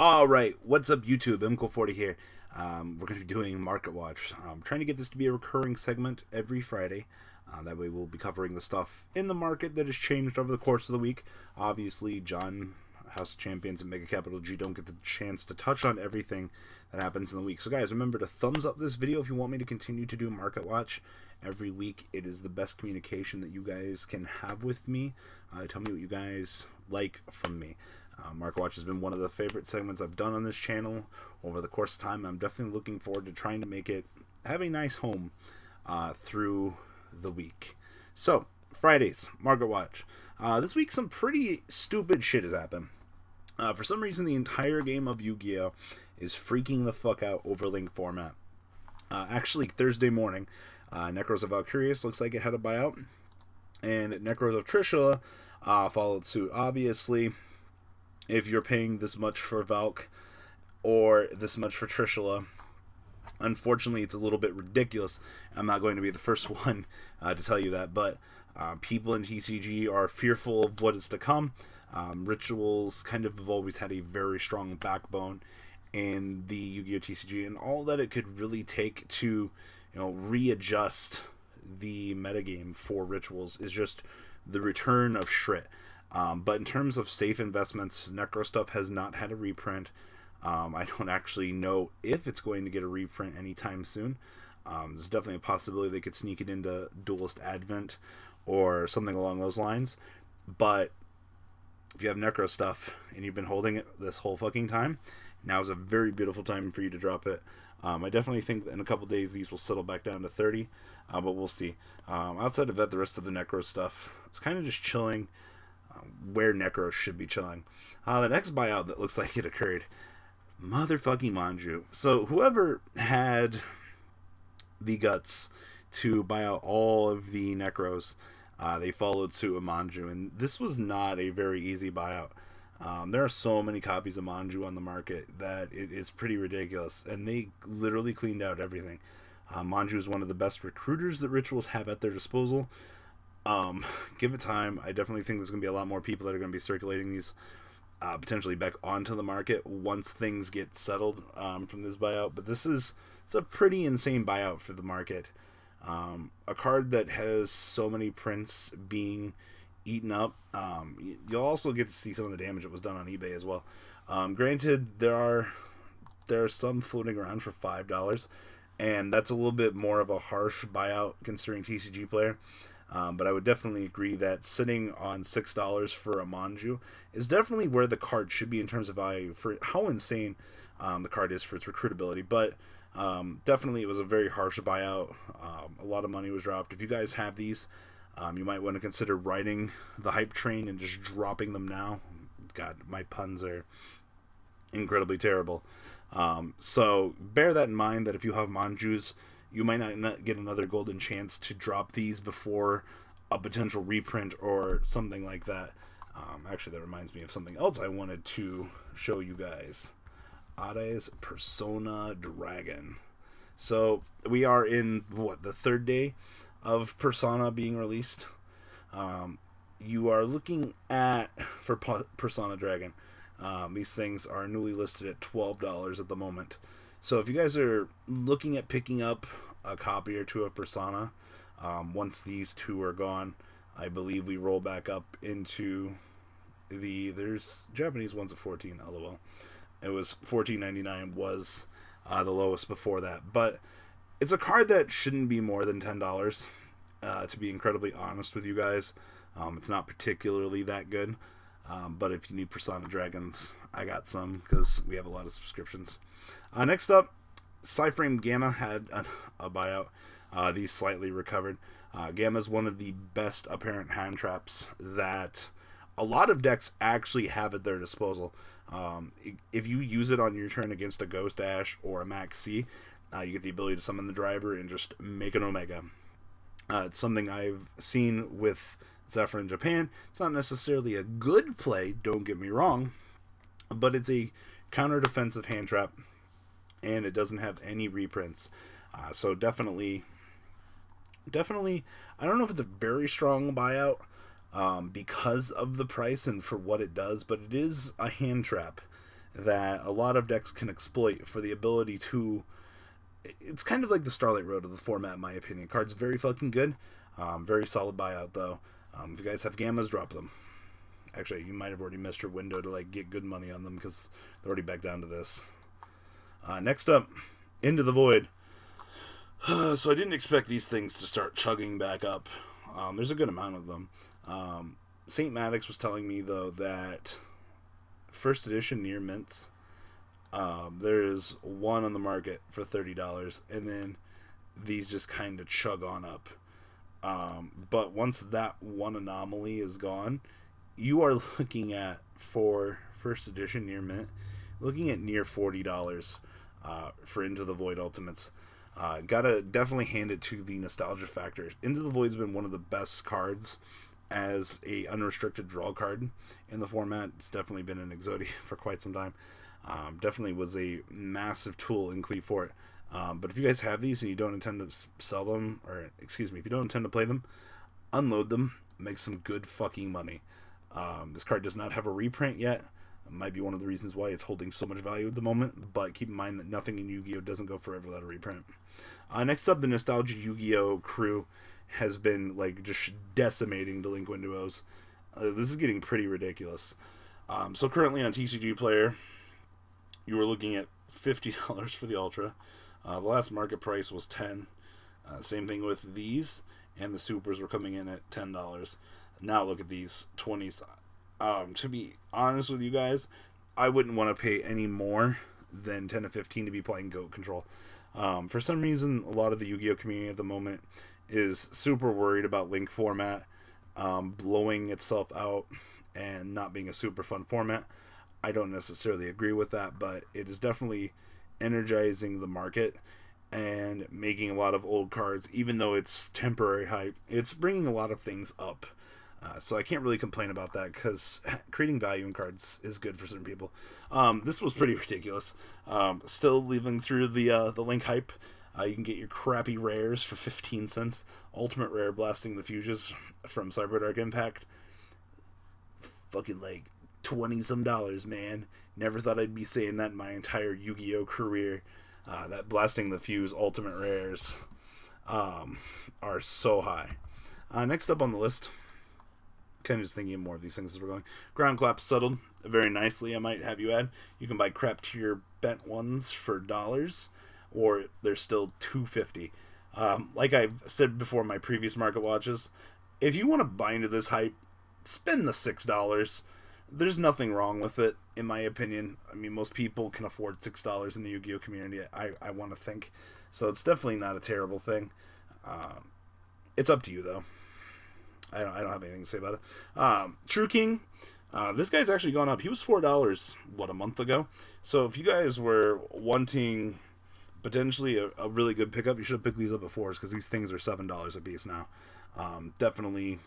All right, what's up, YouTube? MCO40 here. We're going to be doing Market Watch. I'm trying to get this to be a recurring segment every Friday. That way, we'll be covering the stuff in the market that has changed over the course of the week. Obviously, John, House of Champions, and Mega Capital G don't get the chance to touch on everything that happens in the week. So, guys, remember to thumbs up this video if you want me to continue to do Market Watch every week. It is the best communication that you guys can have with me. Tell me what you guys like from me. Market Watch has been one of the favorite segments I've done on this channel over the course of time. I'm definitely looking forward to trying to make it have a nice home through the week. So, Fridays, Market Watch. This week, some pretty stupid shit has happened. For some reason, the entire game of Yu-Gi-Oh! Is freaking the fuck out over link format. Actually, Thursday morning, Necros of Valkyrius looks like it had a buyout, and Necros of Trishula followed suit. Obviously, if you're paying this much for Valk or this much for Trishula, unfortunately, it's a little bit ridiculous. I'm not going to be the first one to tell you that, but people in TCG are fearful of what is to come. Rituals kind of have always had a very strong backbone in the Yu-Gi-Oh! TCG, and all that it could really take to, readjust the metagame for Rituals is just the return of Shrit. But in terms of safe investments, Necro stuff has not had a reprint. I don't actually know if it's going to get a reprint anytime soon. There's definitely a possibility they could sneak it into Duelist Advent or something along those lines. But if you have Necro stuff and you've been holding it this whole fucking time, now is a very beautiful time for you to drop it. I definitely think that in a couple days these will settle back down to 30, but we'll see. Outside of that, the rest of the Necro stuff, it's kind of just chilling where Necros should be chilling. The next buyout that looks like it occurred, motherfucking Manju. So whoever had the guts to buy out all of the Necros, they followed suit with Manju, and this was not a very easy buyout. There are so many copies of Manju on the market that it is pretty ridiculous, and they literally cleaned out everything. Manju is one of the best recruiters that Rituals have at their disposal. Give it time. I definitely think there's going to be a lot more people that are going to be circulating these potentially back onto the market once things get settled from this buyout. But it's a pretty insane buyout for the market. A card that has so many prints being eaten up. You'll also get to see some of the damage that was done on eBay as well. Granted, there are some floating around for $5, and that's a little bit more of a harsh buyout considering TCG player. But I would definitely agree that sitting on $6 for a Manju is definitely where the card should be in terms of value for how insane the card is for its recruitability. But definitely it was a very harsh buyout. A lot of money was dropped. If you guys have these, you might want to consider riding the hype train and just dropping them now. God, my puns are incredibly terrible. So bear that in mind, that if you have Manjus, you might not get another golden chance to drop these before a potential reprint or something like that. Actually, that reminds me of something else I wanted to show you guys. Ares Persona Dragon. So we are in, the third day of Persona being released. You are looking at, for Persona Dragon, these things are newly listed at $12 at the moment. So if you guys are looking at picking up a copy or two of Persona, once these two are gone, I believe we roll back up into there's Japanese ones at 14, lol. It was $14.99 was the lowest before that. But it's a card that shouldn't be more than $10, to be incredibly honest with you guys. It's not particularly that good. But if you need Persona Dragons, I got some, because we have a lot of subscriptions. Next up, Cyframe Gamma had a buyout. These slightly recovered. Gamma is one of the best apparent hand traps that a lot of decks actually have at their disposal. If you use it on your turn against a Ghost Ash or a Max C, you get the ability to summon the driver and just make an Omega. It's something I've seen with Zephyr in Japan. It's not necessarily a good play, don't get me wrong, but it's a counter defensive hand trap, and it doesn't have any reprints. So definitely, I don't know if it's a very strong buyout, because of the price and for what it does, but it is a hand trap that a lot of decks can exploit for the ability to. It's kind of like the Starlight Road of the format, in my opinion. Card's very fucking good. Very solid buyout, though. If you guys have Gammas, drop them. Actually, you might have already missed your window to like get good money on them because they're already back down to this. Next up, Into the Void. So I didn't expect these things to start chugging back up. There's a good amount of them. St. Maddox was telling me, though, that first edition near mints, there is one on the market for $30, and then these just kind of chug on up. But once that one anomaly is gone, you are looking at, for first edition near mint, looking at near $40 for Into the Void Ultimates. Gotta definitely hand it to the nostalgia factor. Into the Void's been one of the best cards as a unrestricted draw card in the format. It's definitely been in Exodia for quite some time. Definitely was a massive tool in Cleave for it. But if you guys have these and you don't intend to sell them, or excuse me, if you don't intend to play them, unload them, make some good fucking money. This card does not have a reprint yet. It might be one of the reasons why it's holding so much value at the moment, but keep in mind that nothing in Yu-Gi-Oh! Doesn't go forever without a reprint. Next up, the Nostalgia Yu-Gi-Oh! Crew has been like just decimating delinquent duos. This is getting pretty ridiculous. So currently on TCG Player, you were looking at $50 for the Ultra. The last market price was $10. Same thing with these, and the Supers were coming in at $10. Now look at these 20s. To be honest with you guys, I wouldn't want to pay any more than 10 to 15 to be playing GOAT Control. For some reason, a lot of the Yu-Gi-Oh! Community at the moment is super worried about Link format blowing itself out and not being a super fun format. I don't necessarily agree with that, but it is definitely energizing the market and making a lot of old cards, even though it's temporary hype, it's bringing a lot of things up. So I can't really complain about that because creating value in cards is good for certain people. This was pretty ridiculous. Still living through the Link hype. You can get your crappy rares for 15 cents. Ultimate Rare Blasting the Fuses from CyberDark Impact. Fucking like 20 some dollars, man. Never thought I'd be saying that in my entire Yu-Gi-Oh! Career. That Blasting the Fuse Ultimate Rares are so high. Next up on the list, kind of just thinking of more of these things as we're going. Ground Clap settled very nicely, I might have you add. You can buy crap tier bent ones for dollars, or they're still $2.50. Like I've said before in my previous market watches, if you want to buy into this hype, spend the $6. There's nothing wrong with it, in my opinion. I mean, most people can afford $6 in the Yu-Gi-Oh! Community, I want to think. So it's definitely not a terrible thing. It's up to you, though. I don't have anything to say about it. True King, this guy's actually gone up. He was $4, a month ago? So if you guys were wanting potentially a really good pickup, you should have picked these up at 4s, because these things are $7 a piece now. Definitely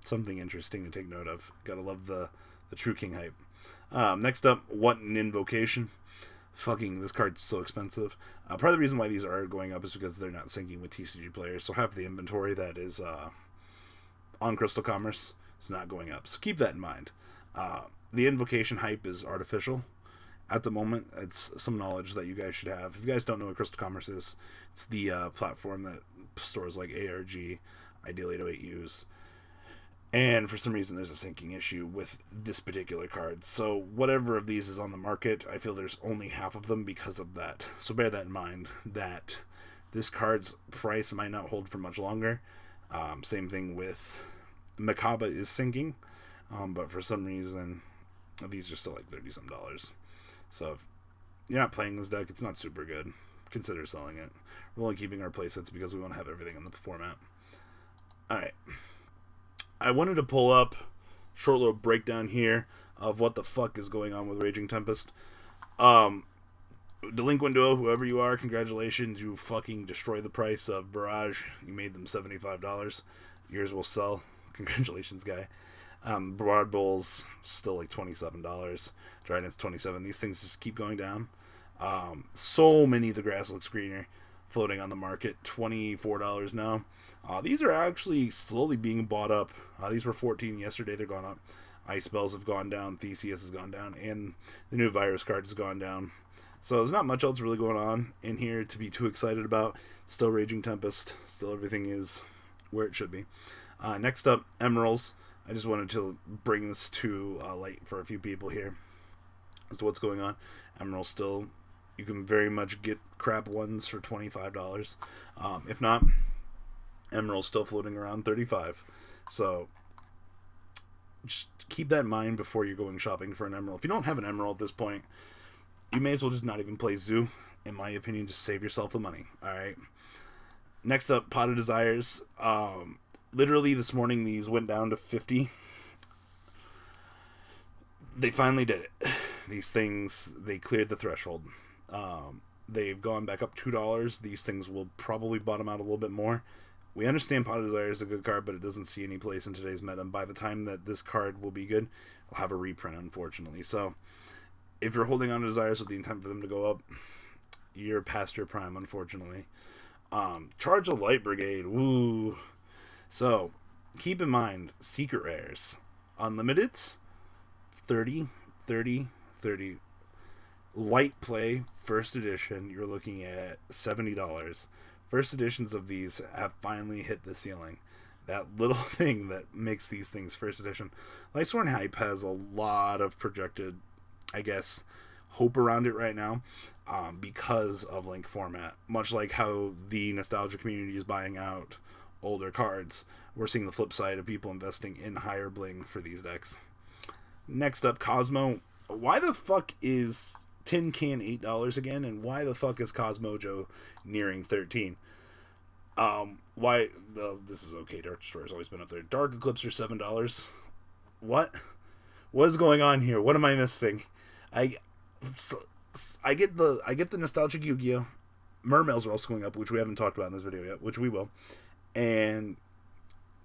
something interesting to take note of. Gotta love the True King hype. Next up, What an Invocation. Fucking, this card's so expensive. Part of the reason why these are going up is because they're not syncing with TCG players, so half the inventory that is on Crystal Commerce is not going up. So keep that in mind. The Invocation hype is artificial at the moment. It's some knowledge that you guys should have. If you guys don't know what Crystal Commerce is, it's the platform that stores like ARG, Ideal 808Us. And for some reason, there's a syncing issue with this particular card. So whatever of these is on the market, I feel there's only half of them because of that. So bear that in mind, that this card's price might not hold for much longer. Same thing with Makaba is syncing, but for some reason, these are still like $30-some. So if you're not playing this deck, it's not super good. Consider selling it. We're only keeping our playsets because we want to have everything in the format. Alright. I wanted to pull up a short little breakdown here of what the fuck is going on with Raging Tempest. Delinquent Duo, whoever you are, congratulations. You fucking destroyed the price of Barrage. You made them $75. Yours will sell. Congratulations, guy. Broad Bull's still like $27. Trident's $27. These things just keep going down. So many of the Grass Looks Greener floating on the market, $24 now. These are actually slowly being bought up. These were $14 yesterday, they're going up. Ice Bells have gone down, Theseus has gone down, and the new Virus card has gone down. So there's not much else really going on in here to be too excited about. Still Raging Tempest. Still everything is where it should be. Next up, Emeralds. I just wanted to bring this to light for a few people here as to what's going on. Emeralds still, you can very much get crap ones for $25. If not, Emerald's still floating around $35. So just keep that in mind before you're going shopping for an Emerald. If you don't have an Emerald at this point, you may as well just not even play Zoo. In my opinion, just save yourself the money. Alright. Next up, Pot of Desires. Literally this morning these went down to 50. They finally did it. These things, they cleared the threshold. They've gone back up $2. These things will probably bottom out a little bit more. We understand Pot of Desire is a good card, but it doesn't see any place in today's meta. And by the time that this card will be good, we'll have a reprint, unfortunately. So if you're holding on to Desires with the intent for them to go up, you're past your prime, unfortunately. Charge a Light Brigade. Woo. So keep in mind, Secret Rares. Unlimiteds, 30, 30, 30. Light Play, first edition, you're looking at $70. First editions of these have finally hit the ceiling. That little thing that makes these things first edition. Lightsworn Hype has a lot of projected, I guess, hope around it right now because of Link format. Much like how the nostalgia community is buying out older cards, we're seeing the flip side of people investing in higher bling for these decks. Next up, Cosmo. Why the fuck is Tin Can $8 again, and why the fuck is Cosmojo nearing 13? Why? This is okay. Dark Destroyer's always been up there. Dark Eclipse are $7. What is going on here? What am I missing? I get the nostalgic Yu-Gi-Oh. Mermails are also going up, which we haven't talked about in this video yet, which we will. And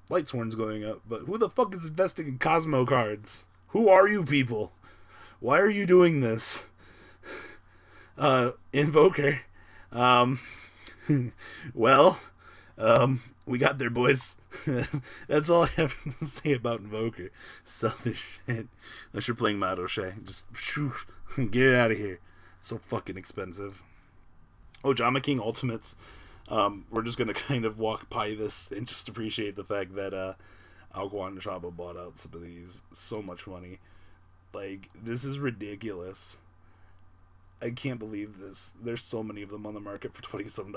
Lightsworn's going up, but who the fuck is investing in Cosmo cards? Who are you people? Why are you doing this? Invoker. Well, we got there, boys. That's all I have to say about Invoker. Sell this shit. Unless you're playing Madoche. Just shoo, get it out of here. It's so fucking expensive. Oh, Jama King Ultimates. We're just gonna kind of walk by this and just appreciate the fact that Alquan and Shabo bought out some of these. So much money. Like, this is ridiculous. I can't believe this. There's so many of them on the market for $20-some.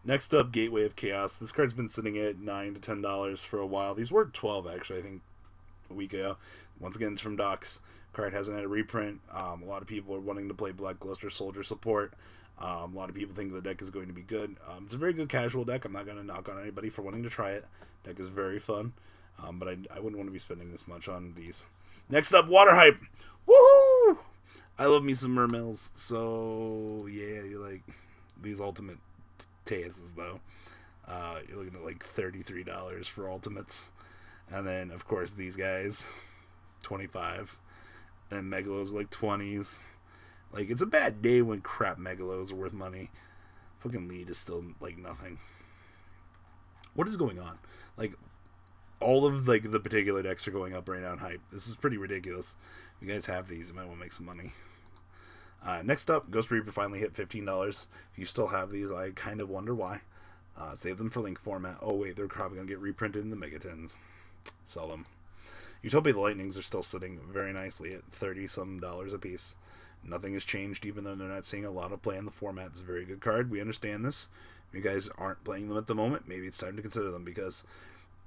Next up, Gateway of Chaos. This card's been sitting at $9 to $10 for a while. These were $12 actually, I think, a week ago. Once again, it's from Docs. Card hasn't had a reprint. A lot of people are wanting to play Black Gluster Soldier support. A lot of people think the deck is going to be good. It's a very good casual deck. I'm not going to knock on anybody for wanting to try it. Deck is very fun. But I wouldn't want to be spending this much on these. Next up, Water Hype. Woohoo! I love me some Mermails. So, yeah, you're like, these ultimate Teases, though. You're looking at like $33 for ultimates. And then, of course, these guys, $25. And Megalos like 20s. Like, it's a bad day when crap Megalos are worth money. Fucking lead is still like nothing. What is going on? Like, all of like the particular decks are going up right now in hype. This is pretty ridiculous. If you guys have these, you might want to make some money. Next up, Ghost Reaper finally hit $15. If you still have these, I kind of wonder why. Save them for Link format. Oh wait, they're probably going to get reprinted in the Megatins. Sell them. Utopia the Lightnings are still sitting very nicely at $30-some a piece. Nothing has changed, even though they're not seeing a lot of play in the format. It's a very good card. We understand this. If you guys aren't playing them at the moment, maybe it's time to consider them, because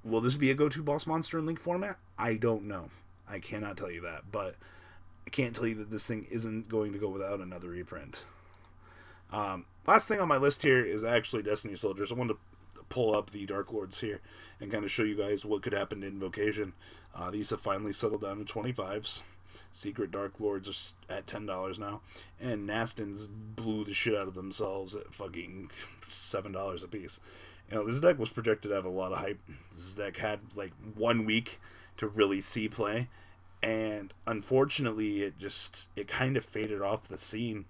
will this be a go-to boss monster in Link format? I don't know. I cannot tell you that, but I can't tell you that this thing isn't going to go without another reprint. Last thing on my list here is actually Destiny Soldiers. I wanted to pull up the Dark Lords here and kind of show you guys what could happen to Invocation. These have finally settled down to 25s. Secret Dark Lords are at $10 now, and Nastins blew the shit out of themselves at fucking $7 a piece. You know, this deck was projected to have a lot of hype. This deck had like 1 week to really see play, and unfortunately it kind of faded off the scene.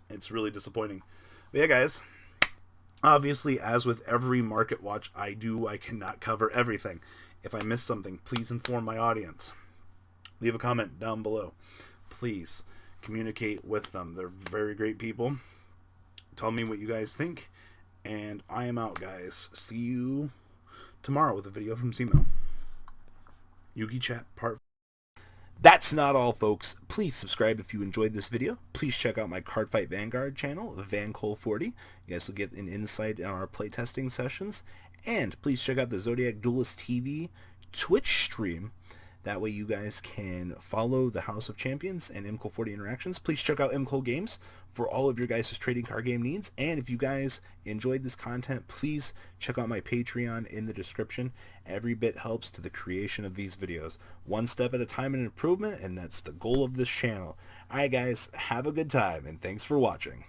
It's really disappointing. But yeah, guys, Obviously, as with every market watch I do, I cannot cover everything. If I miss something, please inform my audience. Leave a comment down below. Please communicate with them. They're very great people. Tell me what you guys think. And I am out, guys. See you tomorrow with a video from Zemo. Yugi Chat Part. That's not all, folks. Please subscribe if you enjoyed this video. Please check out my Cardfight Vanguard channel, VanCole40. You guys will get an insight on our playtesting sessions. And please check out the Zodiac Duelist TV Twitch stream. That way you guys can follow the House of Champions and MCole40 interactions. Please check out MCole Games for all of your guys' trading card game needs. And if you guys enjoyed this content, please check out my Patreon in the description. Every bit helps to the creation of these videos. One step at a time in improvement, and that's the goal of this channel. Alright guys, have a good time, and thanks for watching.